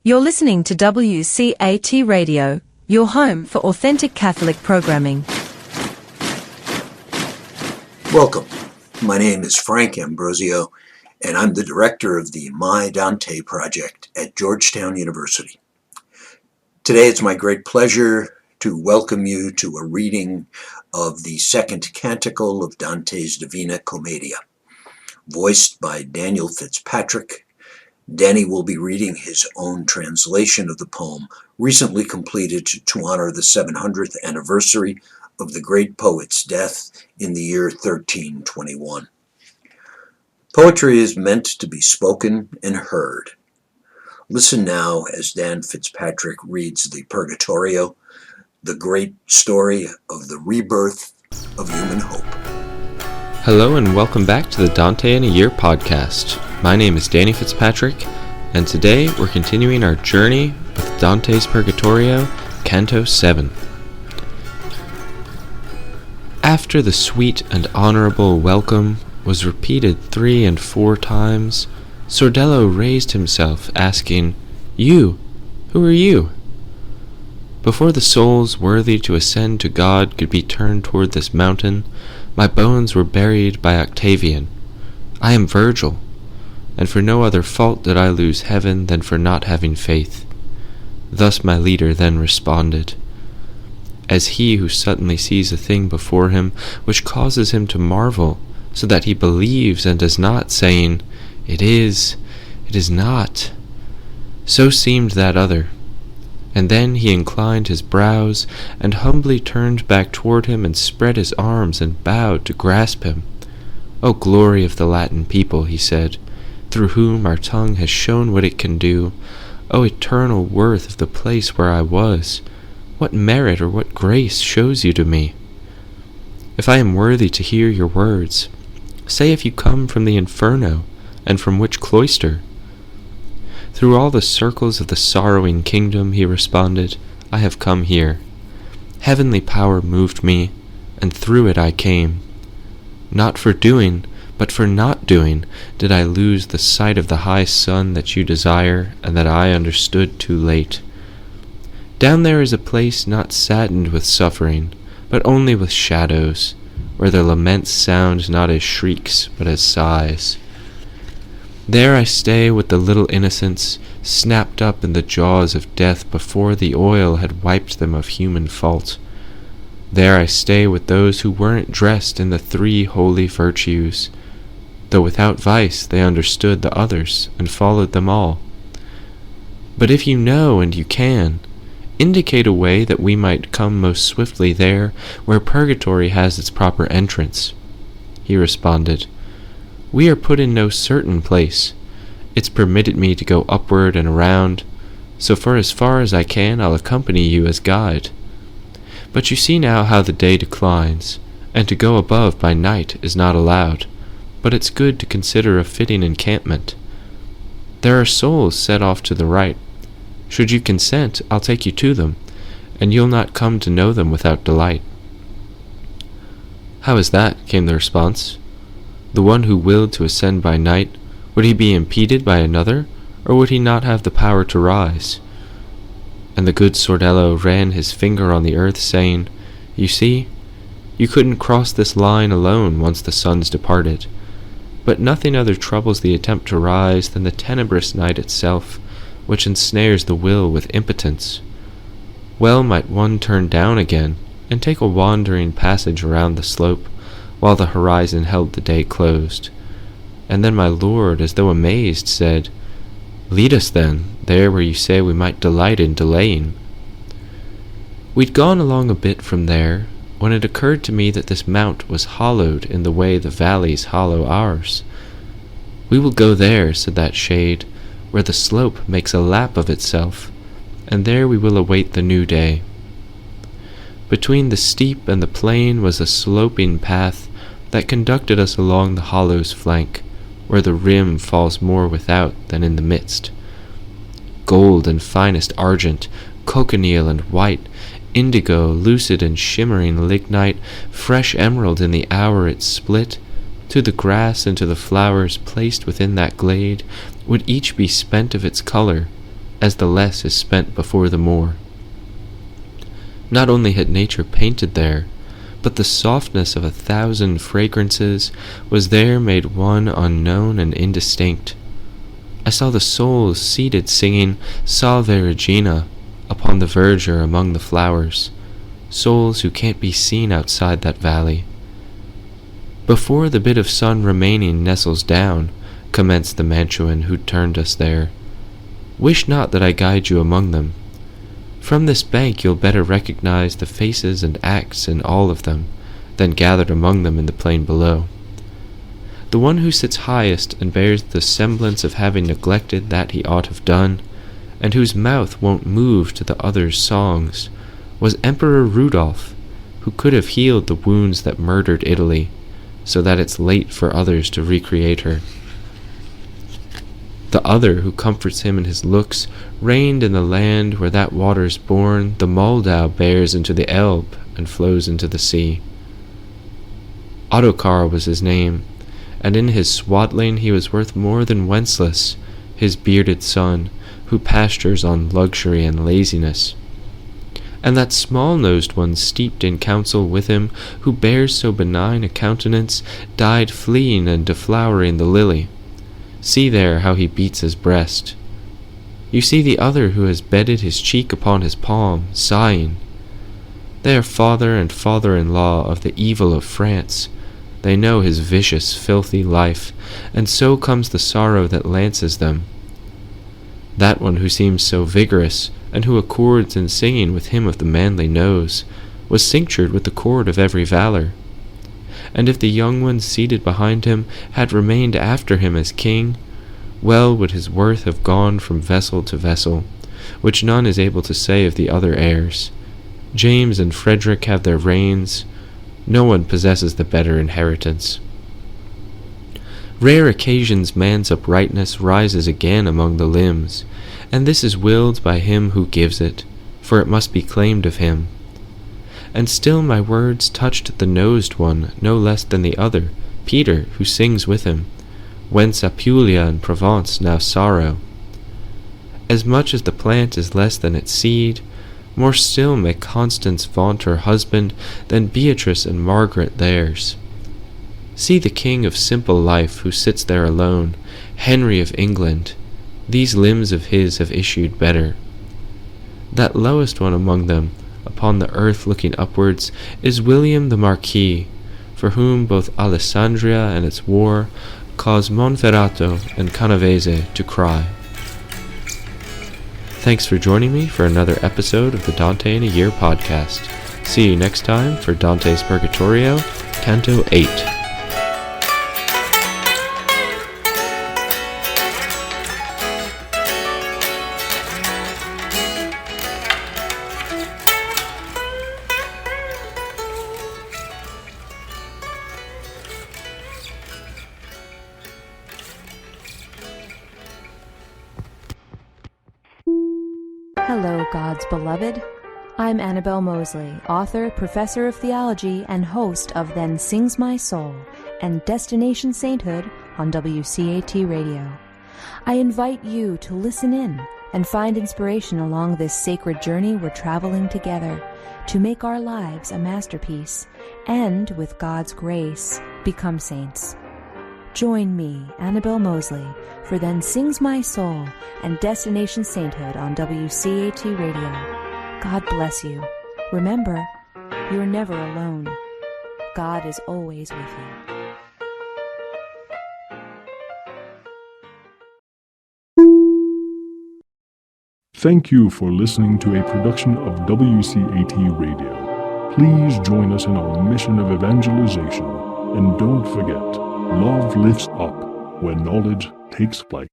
You're listening to WCAT Radio, your home for authentic Catholic programming. Welcome. My name is Frank Ambrosio, and I'm the director of the My Dante project at Georgetown University. Today it's my great pleasure to welcome you to a reading of the second canticle of Dante's Divina Commedia, voiced by Daniel Fitzpatrick. Danny will be reading his own translation of the poem, recently completed to honor the 700th anniversary of the great poet's death in the year 1321. Poetry is meant to be spoken and heard. Listen now as Dan Fitzpatrick reads the Purgatorio, the great story of the rebirth of human hope. Hello and welcome back to the Dante in a Year podcast. My name is Danny Fitzpatrick, and today we're continuing our journey with Dante's Purgatorio, Canto 7. After the sweet and honorable welcome was repeated 3 and 4 times, Sordello raised himself, asking, "You, who are you?" Before the souls worthy to ascend to God could be turned toward this mountain, my bones were buried by Octavian. I am Virgil, and for no other fault did I lose heaven than for not having faith. Thus my leader then responded, as he who suddenly sees a thing before him which causes him to marvel, so that he believes and does not, saying, it is not. So seemed that other. And then he inclined his brows, and humbly turned back toward him, and spread his arms, and bowed to grasp him. O glory of the Latin people, he said, through whom our tongue has shown what it can do. O eternal worth of the place where I was, what merit or what grace shows you to me? If I am worthy to hear your words, say if you come from the Inferno, and from which cloister? Through all the circles of the sorrowing kingdom, he responded, I have come here. Heavenly power moved me, and through it I came. Not for doing, but for not doing, did I lose the sight of the high sun that you desire, and that I understood too late. Down there is a place not saddened with suffering, but only with shadows, where the laments sound not as shrieks, but as sighs. There I stay with the little innocents, snapped up in the jaws of death before the oil had wiped them of human fault. There I stay with those who weren't dressed in the 3 holy virtues, though without vice they understood the others and followed them all. But if you know and you can, indicate a way that we might come most swiftly there where purgatory has its proper entrance. He responded, we are put in no certain place. It's permitted me to go upward and around, so for as far as I can I'll accompany you as guide. But you see now how the day declines, and to go above by night is not allowed, but it's good to consider a fitting encampment. There are souls set off to the right. Should you consent, I'll take you to them, and you'll not come to know them without delight. How is that? Came the response. The one who willed to ascend by night, would he be impeded by another, or would he not have the power to rise? And the good Sordello ran his finger on the earth, saying, you see, you couldn't cross this line alone once the sun's departed. But nothing other troubles the attempt to rise than the tenebrous night itself, which ensnares the will with impotence. Well might one turn down again, and take a wandering passage around the slope, while the horizon held the day closed. And then my lord, as though amazed, said, lead us then, there where you say we might delight in delaying. We'd gone along a bit from there, when it occurred to me that this mount was hollowed in the way the valleys hollow ours. We will go there, said that shade, where the slope makes a lap of itself, and there we will await the new day. Between the steep and the plain was a sloping path that conducted us along the hollow's flank, where the rim falls more without than in the midst. Gold and finest argent, cochineal and white, indigo, lucid and shimmering lignite, fresh emerald in the hour it split, to the grass and to the flowers placed within that glade, would each be spent of its color, as the less is spent before the more. Not only had nature painted there, but the softness of 1,000 fragrances was there made one unknown and indistinct. I saw the souls seated singing Salve Regina upon the verdure among the flowers, souls who can't be seen outside that valley. Before the bit of sun remaining nestles down, commenced the Mantuan who turned us there. Wish not that I guide you among them. From this bank you'll better recognize the faces and acts in all of them, than gathered among them in the plain below. The one who sits highest and bears the semblance of having neglected that he ought have done, and whose mouth won't move to the others' songs, was Emperor Rudolph, who could have healed the wounds that murdered Italy, so that it's late for others to recreate her. The other who comforts him in his looks reigned in the land where that water's born the Moldau bears into the Elbe and flows into the sea. Ottokar was his name, and in his swaddling he was worth more than Wenceslas, his bearded son, who pastures on luxury and laziness. And that small-nosed one steeped in counsel with him, who bears so benign a countenance, died fleeing and deflowering the lily. See there how he beats his breast. You see the other who has bedded his cheek upon his palm, sighing. They are father and father-in-law of the evil of France. They know his vicious, filthy life, and so comes the sorrow that lances them. That one who seems so vigorous, and who accords in singing with him of the manly nose, was cinctured with the cord of every valor. And if the young one seated behind him had remained after him as king, well would his worth have gone from vessel to vessel, which none is able to say of the other heirs. James and Frederick have their reigns, no one possesses the better inheritance. Rare occasions man's uprightness rises again among the limbs, and this is willed by him who gives it, for it must be claimed of him. And still my words touched the nosed one no less than the other, Peter, who sings with him, whence Apulia and Provence now sorrow. As much as the plant is less than its seed, more still may Constance vaunt her husband than Beatrice and Margaret theirs. See the king of simple life who sits there alone, Henry of England. These limbs of his have issued better. That lowest one among them, upon the earth looking upwards, is William the Marquis, for whom both Alessandria and its war cause Monferrato and Canavese to cry. Thanks for joining me for another episode of the Dante in a Year podcast. See you next time for Dante's Purgatorio, Canto 8. Hello, God's beloved. I'm Annabelle Mosley, author, professor of theology, and host of Then Sings My Soul and Destination Sainthood on WCAT Radio. I invite you to listen in and find inspiration along this sacred journey we're traveling together to make our lives a masterpiece and, with God's grace, become saints. Join me, Annabelle Mosley, for Then Sings My Soul and Destination Sainthood on WCAT Radio. God bless you. Remember, you're never alone. God is always with you. Thank you for listening to a production of WCAT Radio. Please join us in our mission of evangelization. And don't forget, love lifts up when knowledge takes flight.